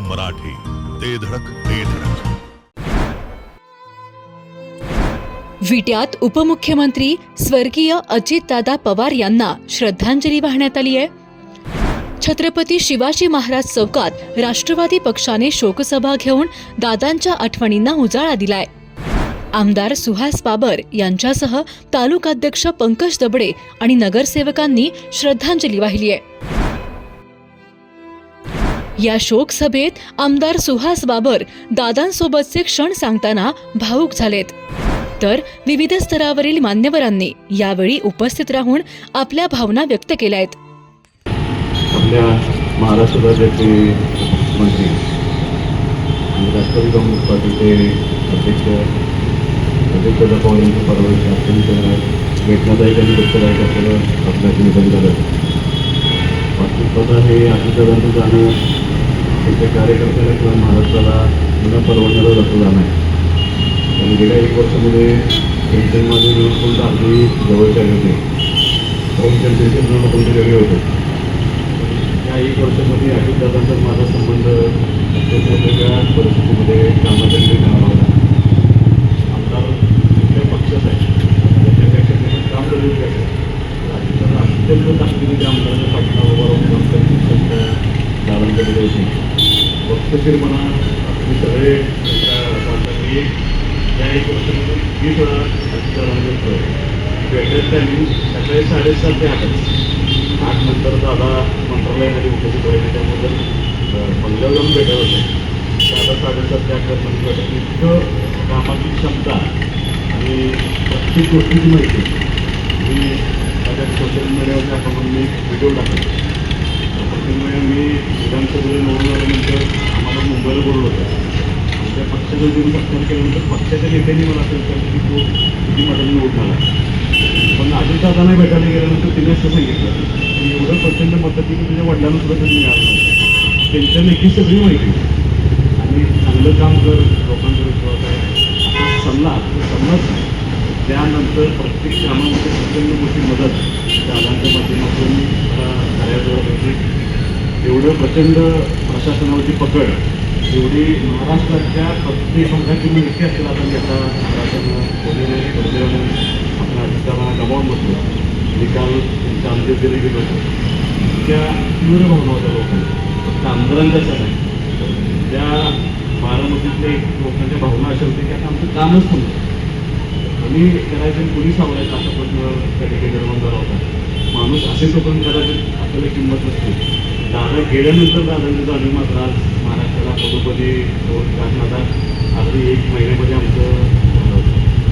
मराठी, ते धडक ते धडक. विट्यात उपमुख्यमंत्री स्वर्गीय अजितदादा पवार यांना श्रद्धांजली वाहण्यात आली आहे. छत्रपती शिवाजी महाराज चौकात राष्ट्रवादी पक्षाने शोकसभा घेऊन दादांच्या आठवणींना उजाळा दिलाय. आमदार सुहास बाबर यांच्यासह तालुकाध्यक्ष पंकज दबडे आणि नगरसेवकांनी श्रद्धांजली वाहिली आहे. या शोक सभेत आमदार सुहास बाबर दादांसोबतचे क्षण सांगताना भावुक झालेत, तर विविध स्तरावरील मान्यवरांनी यावेळी उपस्थित राहून आपल्या भावना व्यक्त केल्या आहेत. आपल्या महाराष्ट्र राज्याचे मंत्री आणि राष्ट्रवादी काँग्रेस पार्टीचे अध्यक्ष अजितदादा पवार यांच्या परवानगी अत्यंत वेदनादायक आणि दुःखदायक असलेलं आपल्याचं निधन झालं. वास्तविकता हे अजितदादांचं जाणं त्यांच्या कार्यकर्त्याला किंवा महाराष्ट्राला न परवडणारं जातं जाणं आहे. आणि गेल्या 1 वर्षामध्ये पेन्शनमध्ये मिळून अगदी जवळचे आले होते. पेन्शन मिळून कोणते वेगळे होते. या 1 वर्षामध्ये अजितदादांचा माझा संबंध अत्यंत वेगळ्या परिस्थितीमध्ये कामाच्या निमित्तानं होता. आमदार कुठल्या पक्षात आहे त्याच्यापेक्षा त्यांनी काम करून घ्यायचं. अजितदादा अत्यंत ताकदीने त्या आमदाराच्या पाठीला उभा राहून काम करण्याची दादांकडे होती. वक्तशीरपणा आपले सगळे मी या 1 वर्षामध्ये 20 वेळा अजितदादांना भेटत त्यांनी सकाळी 7:30 ते 8 नंतर दादा मंत्रालयामध्ये उपस्थित व्हायचे. त्याबद्दल बंगल्यावर जाऊन भेटत होते. दादा 7:30 ते 8 पर्यंत भेटत. इतकं कामाची क्षमता आणि प्रत्येक गोष्टीची माहिती मी माझ्या सोशल मीडियावर आपण मी व्हिडिओ टाकतो. त्यामुळे मी विधानसभेला निवडून आल्यानंतर आम्हाला मुंबईला बोलवलं होतं. त्या पक्षाचा जरी सत्कार केल्यानंतर पक्षाच्या नेत्यांनी मला असं विचारलं की तो किती मतांनी निवडून आला. पण अजितदादांना भेटायला गेल्यानंतर तिने असं सांगितलं की एवढं प्रचंड मतं की तुझ्या वडिलांना सुद्धा कधी मिळालं नव्हतं. त्यांच्या लेखी सगळी माहिती आणि चांगलं काम कर, लोकांचा विश्वास आहे असा सल्ला समज. त्यानंतर प्रत्येक कामामध्ये प्रचंड मोठी मदत दादांच्या माध्यमातून कार्याजवळ होती. एवढं प्रचंड प्रशासनावरची पकड, एवढी महाराष्ट्राच्या प्रत्येक भागाची माहिती असेल आपण याचा शासन बोललेलं दुर्दैवानं आपल्या अजितदादांना गमावून बसलो. निकाल त्यांच्या अंत्यविधीला गेलो होतो. त्या तीव्र भावना होत्या लोकांना, फक्त आंदोलनाच्या नाही. त्या बारामतीतले लोकांच्या भावना अशा होत्या की आता आमचं कामच थांबलं. आम्ही करायचं कुणी सावरायचं असा प्रश्न त्या ठिकाणी निर्माण झाला होता. माणूस असे लोकांना करायचं आपल्याला किंमत नसते. दादा गेल्यानंतर दादांच्या जाणीव मात्र आज महाराष्ट्राला पदोपदी टाकणार. अगदी 1 महिन्यामध्ये आमचं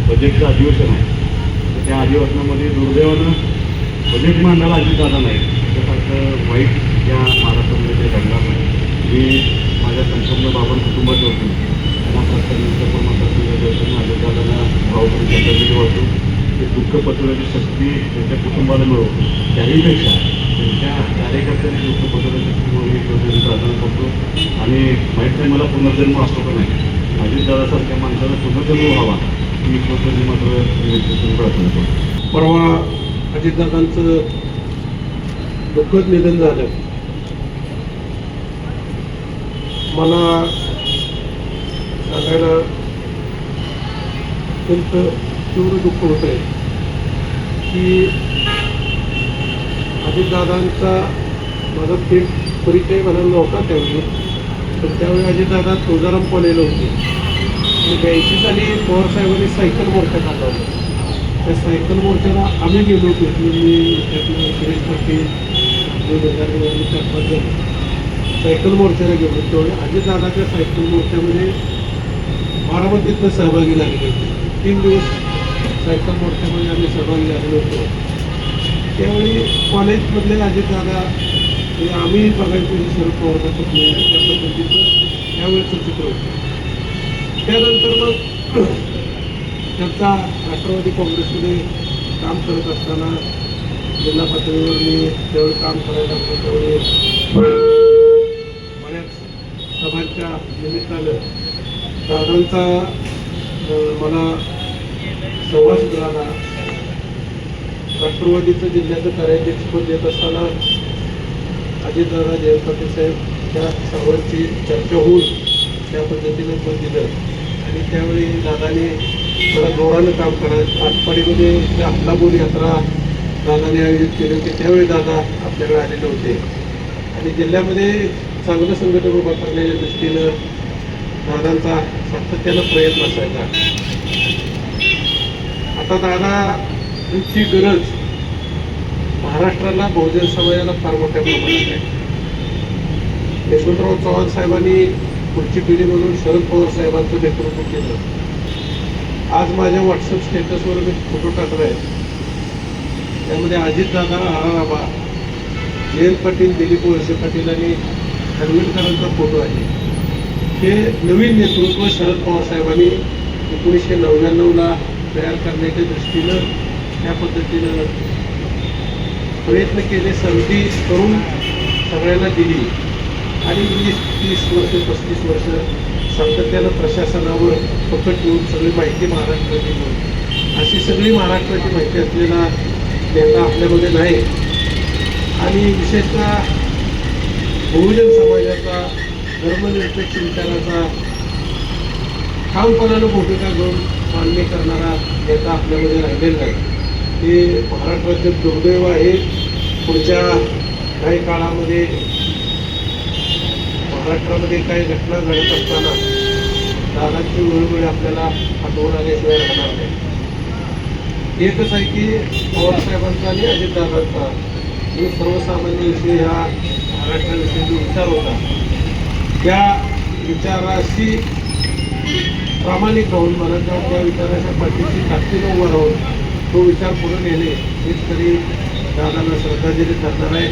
बजेटचं अधिवेशन आहे. तर त्या अधिवेशनामध्ये दुर्दैवानं बजेट मांडायला अजितदादा नाही. त्याच्यासारखं वाईट या महाराष्ट्रामध्ये ते घडणार नाही. मी माझ्या संपूर्ण बाबा कुटुंबात होतो. त्यांना प्रत्येक अजितदादांना भाव करून श्रद्धांजली वाटतो. ते दुःख पचवण्याची शक्ती त्यांच्या कुटुंबाला मिळो. त्याहीपेक्षा त्यांच्या कार्यकर्त्यांनी दुःख पचवण्याची शक्ती प्रार्थना करतो. आणि माहीत नाही मला पुनर्जन्म असतो का नाही. अजितदादासारख्या माणसाला पुनर्जन्म व्हावा ही स्वतःची मात्र प्रार्थना करतो. परवा अजितदादांचं दुःखद निधन झालं. मला सांगायला अत्यंत तीव्र दुःख होत आहे की अजितदादांचा माझा थेट परिचय म्हणायला नव्हता त्यावेळी. तर त्यावेळी अजितदादा तुळजाराम कॉलेजला होते. आणि 82 साली पवारसाहेबांनी सायकल मोर्चा काढला होता. त्या सायकल मोर्चाला आम्ही गेलो होतो. मी त्यातलं सुरेश पाटील 2004-5 सायकल मोर्चाला गेलो. त्यावेळी अजितदादाच्या सायकल मोर्चामध्ये बारामतीतनं सहभागी झालेले होते. 3 दिवस सायकल मोर्चामध्ये आम्ही सहभागी झालेलो होतो. त्यावेळी कॉलेजमधले अजितदादा हे आम्ही बघायचो शरद पवारचा स्वप्न त्या पद्धतीचं त्यावेळेचं चित्र होतं. त्यानंतर मग त्यांचा राष्ट्रवादी काँग्रेसमध्ये काम करत असताना जिल्हा पातळीवर मी त्यावेळी काम करायला लागलो. त्यावेळी बऱ्याच सभांच्या निमित्तानं दादांचा मला सहवास मिळाला. राष्ट्रवादीचं जिल्ह्याचं कार्याध्यक्षपद देत असताना अजितदादा जयंत पाटील साहेब त्या सर्वांची चर्चा होऊन त्या पद्धतीनं पण दिलं आणि त्यावेळी दादाने थोडा जोरानं काम करायचं. आटपाडीमध्ये जे आपलाबोल यात्रा दादाने आयोजित केली होती त्यावेळी दादा आपल्याकडे आलेले होते आणि जिल्ह्यामध्ये चांगलं संघटन उभं करण्याच्या दृष्टीनं दादांचा सातत्यानं प्रयत्न असायचा. आता दादांची गरज महाराष्ट्राला बहुजन समाजाला फार मोठ्या प्रमाणात आहे. यशवंतराव चव्हाण साहेबांनी पुढची पिढी म्हणून शरद पवार साहेबांचं नेतृत्व केलं. आज माझ्या व्हॉट्सअप स्टेटसवर मी फोटो टाकलाय त्यामध्ये अजितदादा, आराराबा, जयंत पाटील, दिलीप वळसे पाटील आणि खानविलकरांचा फोटो आहे. हे नवीन नेतृत्व शरद पवार साहेबांनी 1999ला तयार करण्याच्या दृष्टीनं त्या पद्धतीनं प्रयत्न केले. संधी करून सगळ्यांना दिली आणि 20-30 वर्ष 35 वर्ष सातत्यानं प्रशासनावर पकड ठेवून सगळी माहिती महाराष्ट्राची घेऊन अशी सगळी महाराष्ट्राची माहिती असलेला नेता आपल्यामध्ये नाही आणि विशेषतः बहुजन समाजाचा धर्मनिरपेक्ष विचाराचा ठामपणानं भूमिका घेऊन मान्य करणारा नेता आपल्यामध्ये राहिलेला नाही. हे महाराष्ट्राचे दुर्दैव आहे. पुढच्या काही काळामध्ये महाराष्ट्रामध्ये काही घटना घडत असताना दादांची वेळोवेळी आपल्याला आठवण आल्याशिवाय राहणार नाही. एकच आहे की पवारसाहेबांचा आणि अजितदादांचा जो सर्वसामान्य विषय हा महाराष्ट्राविषयी जो विचार होता त्या विचाराशी प्रामाणिक राहून मराठवाड्यात त्या विचाराच्या पाठीशी ताकदीनं उभं राहून तो विचार पुढे नेणे हेच तरी दादांना श्रद्धांजली ठरणार आहे.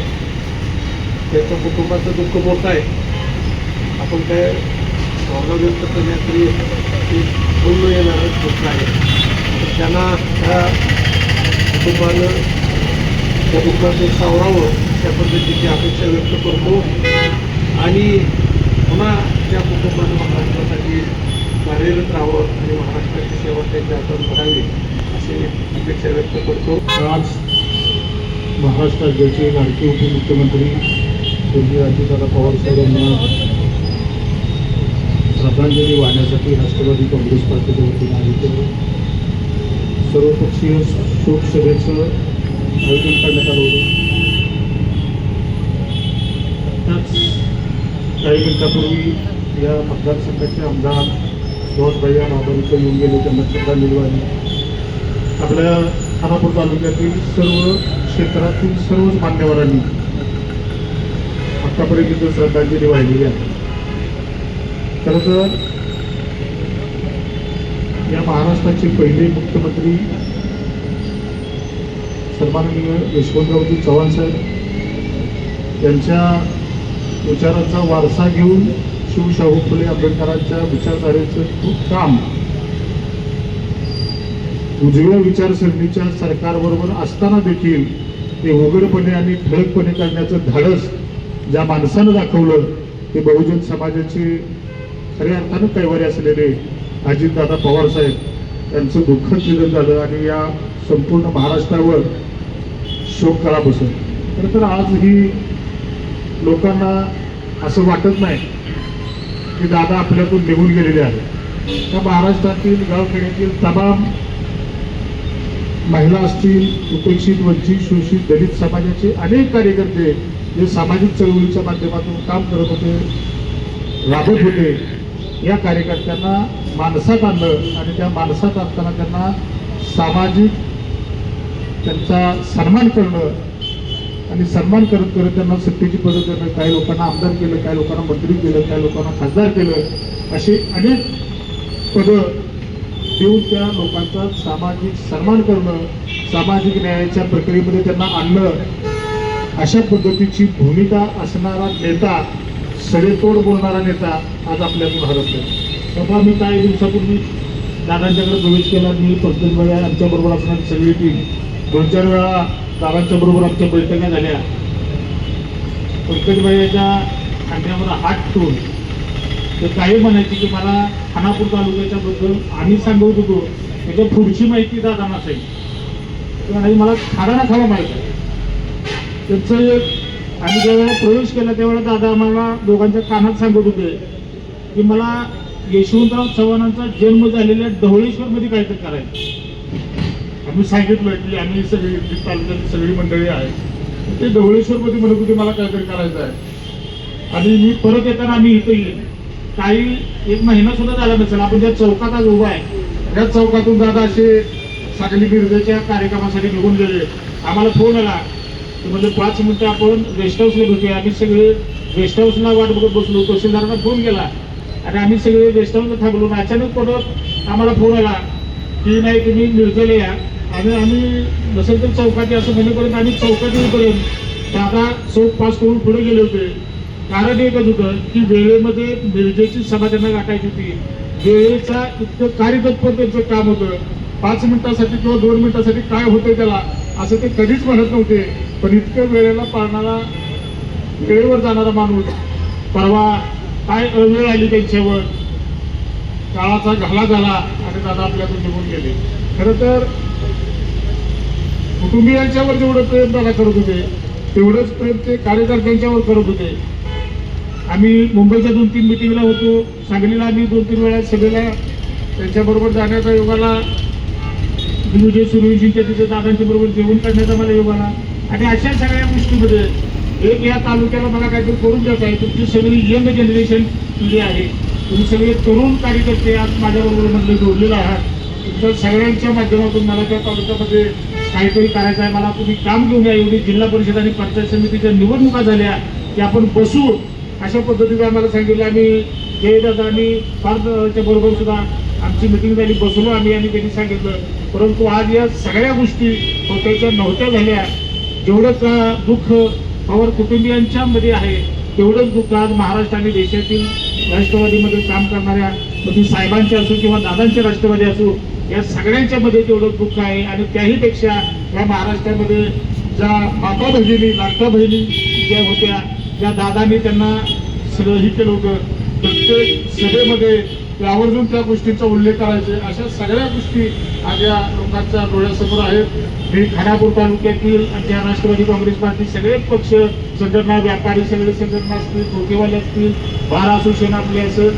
त्याच्या कुटुंबाचं दुःख मोठं आहे. आपण काय भावना व्यक्त करण्यात तरी बोलणं येणारच गोष्ट आहे. तर त्यांना त्या कुटुंबानं त्या दुःखाचं सावरावं त्या पद्धतीची अपेक्षा व्यक्त करतो आणि पुन्हा त्या कुटुंबानं महाराष्ट्रासाठी कार्यरत राहावं आणि महाराष्ट्राची सेवा त्यांच्या हातून करावी अशी अपेक्षा व्यक्त करतो. आज महाराष्ट्र राज्याचे लाडके उपमुख्यमंत्री स्वर्गीय अजितदादा पवार साहेबांना श्रद्धांजली वाहण्यासाठी राष्ट्रवादी काँग्रेस पार्टीच्या वतीने आयोजित सर्वपक्षीय शोक सभेचं आयोजन करण्यात आलं होतं. त्याच काही मिनिटापूर्वी या मतदारसंघाचे आमदार सुहासभैया महापालिका येऊन गेले. त्यांना श्रद्धांजली वाहिली. आपल्या खानापूर तालुक्यातील सर्व क्षेत्रातील सर्वच मान्यवरांनी आतापर्यंत श्रद्धांजली वाहिलेली आहे. खरं तर या महाराष्ट्राचे पहिले मुख्यमंत्री सन्माननीय यशवंतरावजी चव्हाण साहेब यांच्या विचारांचा वारसा घेऊन शिवशाहू फुले आंबेडकरांच्या विचारधारेचं काम उजव्या विचारसरणीच्या सरकारबरोबर असताना देखील ते उघडपणे आणि ठळकपणे करण्याचं धाडस ज्या माणसानं दाखवलं ते बहुजन समाजाचे खऱ्या अर्थानं कैवारी असलेले अजितदादा पवार साहेब यांचं दुःखद निधन झालं आणि या संपूर्ण महाराष्ट्रावर शोककळा बसत. खरं तर आज ही लोकांना असं वाटत नाही की दादा आपल्यातून निघून गेलेले आहेत. त्या महाराष्ट्रातील गावखेड्यातील तमाम महिला असतील, उपेक्षित, वंचित, शोषित, दलित समाजाचे अनेक कार्यकर्ते जे सामाजिक चळवळीच्या माध्यमातून काम करत होते, राबत होते, या कार्यकर्त्यांना माणसात आणलं आणि त्या माणसात आणताना त्यांना सामाजिक त्यांचा सन्मान करणं आणि सन्मान करत करत त्यांना सत्तेची पदं देणं, काही लोकांना आमदार केलं, काही लोकांना मंत्री केलं, काही लोकांना खासदार केलं, अशी अनेक पदं देऊन त्या लोकांचा सामाजिक सन्मान करणं, सामाजिक न्यायाच्या प्रक्रियेमध्ये त्यांना आणणं, अशा पद्धतीची भूमिका असणारा नेता, सडेतोड बोलणारा नेता आज आपल्यातून हरपतो. तेव्हा मी काही दिवसापूर्वी दादांच्याकडे प्रवेश केला. मी पंकजभाई आमच्याबरोबर असणारी सगळी टीम 2-4 वेळा दादांच्या बरोबर आमच्या बैठका झाल्या. पंकजभाईच्या खांद्यावर हात ठेवून ते काही म्हणायचे की मला खानापूर तालुक्याच्या बद्दल आम्ही सांगत होतो त्याच्या पुढची माहिती दादा नसायची आणि मला खाडा ना खावा माहिती आहे. त्यांचं एक आणि ज्यावेळेला प्रवेश केला त्यावेळेला दादा आम्हाला दोघांच्या कानात सांगत होते की मला यशवंतराव चव्हाणांचा जन्म झालेल्या ढवळेश्वरमध्ये काहीतरी करायचं. आम्ही सांगितलं की आम्ही सगळी तालुक्यातली सगळी मंडळी आहे, ते ढवळेश्वरमध्ये म्हणत होते मला काहीतरी करायचं आहे. आणि मी परत येताना आम्ही इथं येईल, काही एक महिना सुद्धा झाला नसेल, आपण ज्या चौकात आज उभा आहे त्या चौकातून दादा असे सांगली मिरजेच्या कार्यक्रमासाठी निघून गेले. आम्हाला फोन आला की म्हणजे 5 मिनिटं आपण गेस्ट हाऊसला भेटूया. आम्ही सगळे गेस्ट हाऊसला वाट बघत बसलो. तहसीलदारांना फोन केला आणि आम्ही सगळे गेस्ट हाऊसला थांबलो. अचानक परत आम्हाला फोन आला की नाही तुम्ही मिरजेला या. आणि आम्ही नसेल तर चौकात असं म्हणेपर्यंत आम्ही चौकात येईपर्यंत दादा चौक पास करून पुढे गेले होते. कारण एकच होतं की वेळेमध्ये मिरजेची सभा त्यांना गाठायची होती. वेळेचा इतकं कार्यतत्पर त्यांचं काम होतं. 5 मिनिटासाठी किंवा 2 मिनिटासाठी काय होतं त्याला असं ते कधीच म्हणत नव्हते. पण इतकं वेळेला पाळणारा, वेळेवर जाणारा माणूस, परवा काय अवेळ आली त्यांच्यावर, काळाचा घाला झाला आणि दादा आपल्यातून निघून गेले. खरं तर कुटुंबियांच्यावर जेवढं प्रेम दादा करत होते तेवढंच प्रेम ते कार्यकर्त्यांच्यावर करत होते. आम्ही मुंबईच्या 2-3 मिटिंगला होतो, सांगलीला आम्ही 2-3 वेळा सभेला त्यांच्याबरोबर जाण्याचा योगाला, विजय सूर्यवंशींच्या तिथे दादांच्या बरोबर जेवण करण्याचा मला योग आला. आणि अशा सगळ्या गोष्टीमध्ये एक या तालुक्याला मला काहीतरी करून द्यायचं आहे. तुमची सगळी यंग जनरेशन तुझी आहे, तुम्ही सगळे तरुण कार्यकर्ते आज माझ्याबरोबर मधले जोडलेले आहात. तुमच्या सगळ्यांच्या माध्यमातून मला त्या तालुक्यामध्ये काहीतरी करायचं आहे. मला तुम्ही काम घेऊन या. एवढी जिल्हा परिषद आणि पंचायत समितीच्या निवडणुका झाल्या की आपण बसू अशा पद्धतीने आम्हाला सांगितलं. आम्ही जयदादांनी फारच्या बरोबर सुद्धा आमची मिटिंग झाली, बसलो आम्ही आणि त्यांनी सांगितलं. परंतु आज या सगळ्या गोष्टी होत्याच्या नव्हत्या झाल्या. जेवढंच दुःख पवार कुटुंबियांच्या मध्ये आहे तेवढंच दुःख आज महाराष्ट्र आणि देशातील राष्ट्रवादीमध्ये काम करणाऱ्या ती साहेबांचे असो किंवा दादांचे राष्ट्रवादी असो या सगळ्यांच्या मध्ये तेवढं दुःख आहे. आणि त्याहीपेक्षा या महाराष्ट्रामध्ये ज्या माता भगिनी, लाडक्या बहिणी ज्या होत्या, ज्या दादांनी त्यांना सगळं ही केलं होतं, प्रत्येक सभेमध्ये आवर्जून त्या गोष्टींचा उल्लेख करायचे. अशा सगळ्या गोष्टी आज या लोकांच्या डोळ्यासमोर आहेत. मी खानापूर तालुक्यातील आमच्या राष्ट्रवादी काँग्रेस पार्टी सगळे पक्ष संघटना, व्यापारी सगळे संघटना असतील, धोकेवाले असतील, बार असोसिएशन आपले असं,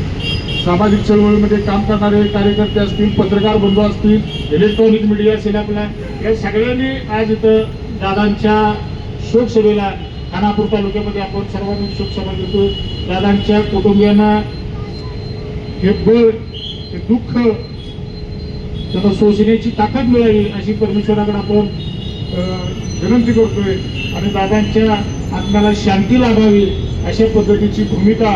सामाजिक चळवळीमध्ये काम करणारे कार्यकर्ते असतील, पत्रकार बंधू असतील, इलेक्ट्रॉनिक मीडिया असेल आपला, या सगळ्यांनी आज इथं दादांच्या शोकसभेला खानापूर तालुक्यामध्ये आपण सर्वांनी शोकसभा घेतो. दादांच्या कुटुंबियांना हे बळ, हे दुःख त्यांना सोसण्याची ताकद मिळावी अशी परमेश्वराकडे आपण विनंती करतोय. आणि दादांच्या आत्म्याला शांती लाभावी अशा पद्धतीची भूमिका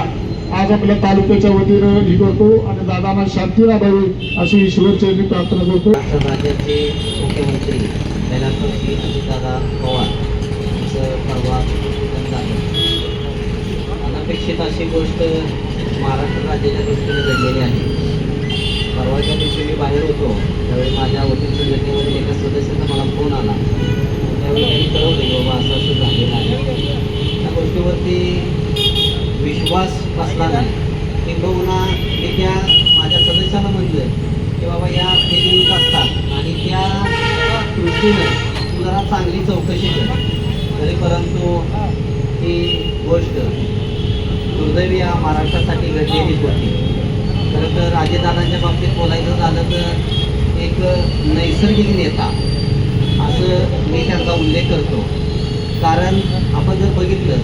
आज आपल्या तालुक्याच्या वतीनं ही करतो. आणि दादांना शांती लाभावी अशी ईश्वरचरणी प्रार्थना करतो. राज्याचे मुख्यमंत्री कैलासवासी अजितदादा पवार यांचं परवा निधन झालं. अनपेक्षित अशी गोष्ट महाराष्ट्र राज्याच्या दृष्टीने घडलेली आहे. परवाच्या दिवशी मी बाहेर होतो त्यावेळी माझ्या वकील संघटनेमध्ये एका सदस्याचा मला फोन आला. त्यावेळी त्यांनी कळवलं की बाबा असं असं झालेलं आहे. त्या गोष्टीवरती विश्वास बसला नाही. किंबहुना मी त्या माझ्या सदस्याला म्हटलं की बाबा या फेक न्यूज असतात आणि त्या दृष्टीनं तू जरा चांगली चौकशी कर. तरी परंतु ही गोष्ट दुर्दैवी या महाराष्ट्रासाठी घडलेलीच होती. खरं तर अजितदादांच्या बाबतीत बोलायचं झालं तर एक नैसर्गिक नेता असं मी त्यांचा उल्लेख करतो. कारण आपण जर बघितलं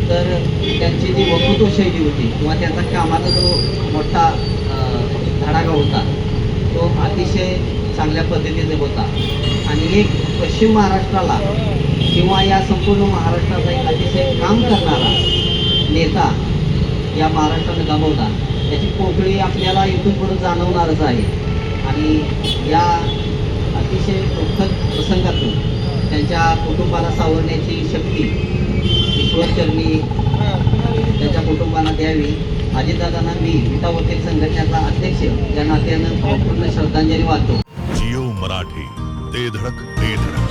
तर त्यांची जी वक्तृत्वशैली होती किंवा त्यांचा कामाचा जो मोठा धडाका होता तो अतिशय चांगल्या पद्धतीने होता. आणि एक पश्चिम महाराष्ट्राला किंवा या संपूर्ण महाराष्ट्राचा एक अतिशय काम करणारा नेता या महाराष्ट्राने गमावला. याची पोकळी आपल्याला इथून पुढे जाणवणारच आहे. आणि या अतिशय दुःखद प्रसंगातून त्यांच्या कुटुंबाला सावरण्याची शक्ती ईश्वरचरणी त्यांच्या कुटुंबाला द्यावी. अजितदादांना मी विटा वकील संघटनेचा अध्यक्ष या नात्यानं पूर्ण श्रद्धांजली वाहतो. जिओ मराठी, ते धडक ते धडक.